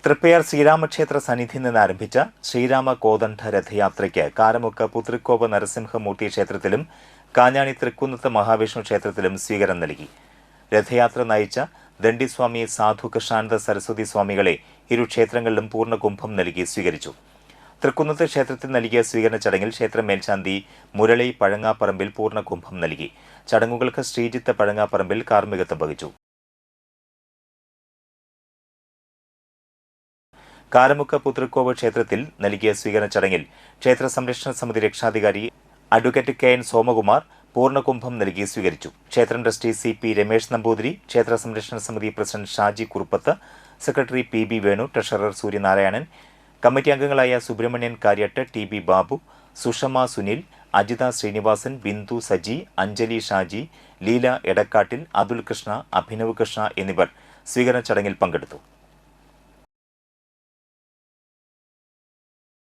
തൃപ്പയാർ ശ്രീരാമക്ഷേത്ര സന്നിധിയിൽ നിന്ന് ആരംഭിച്ച ശ്രീരാമ കോദണ്ഡ രഥയാത്രയ്ക്ക് കാരമുക്ക് പുത്രിക്കോവ് നരസിംഹമൂർത്തി ക്ഷേത്രത്തിലും കാഞ്ഞാണി തൃക്കുന്നത്ത് മഹാവിഷ്ണു ക്ഷേത്രത്തിലും സ്വീകരണം നൽകി. രഥയാത്ര നയിച്ച ദണ്ഡിസ്വാമി സാധു കൃഷ്ണാനന്ദ സരസ്വതി സ്വാമികളെ ഇരു ക്ഷേത്രങ്ങളിലും പൂർണ്ണകുംഭം നൽകി സ്വീകരിച്ചു. തൃക്കുന്നത്ത് ക്ഷേത്രത്തിൽ നൽകിയ സ്വീകരണ ചടങ്ങിൽ ക്ഷേത്ര മേൽശാന്തി മുരളി പഴങ്ങാപ്പറമ്പിൽ പൂർണ്ണകുംഭം നൽകി. ചടങ്ങുകൾക്ക് ശ്രീജിത്ത് പഴങ്ങാപ്പറമ്പിൽ കാർമ്മികത്വം വഹിച്ചു. കാരമുക്ക് പുത്രിക്കോവ് ക്ഷേത്രത്തിൽ നൽകിയ സ്വീകരണ ചടങ്ങിൽ ക്ഷേത്ര സംരക്ഷണ സമിതി രക്ഷാധികാരി അഡ്വക്കേറ്റ് കെ.എൻ. സോമകുമാർ പൂർണ്ണകുംഭം നൽകി സ്വീകരിച്ചു. ക്ഷേത്രം ട്രസ്റ്റി സി.പി. രമേശ് നമ്പൂതിരി, ക്ഷേത്ര സംരക്ഷണ സമിതി president Shaji Kuruppath, secretary P B. Venu, treasurer Suryanarayanan, committee അംഗങ്ങളായ സുബ്രഹ്മണ്യൻ കാര്യട്ട്, ടി.ബി. ബാബു, സുഷമ സുനിൽ, അജിത ശ്രീനിവാസൻ, ബിന്ദു സജി, അഞ്ജലി ഷാജി, ലീല എടക്കാട്ടിൽ, അതുൽ കൃഷ്ണ, അഭിനവ് കൃഷ്ണ എന്നിവർ സ്വീകരണ ചടങ്ങിൽ പങ്കെടുത്തു.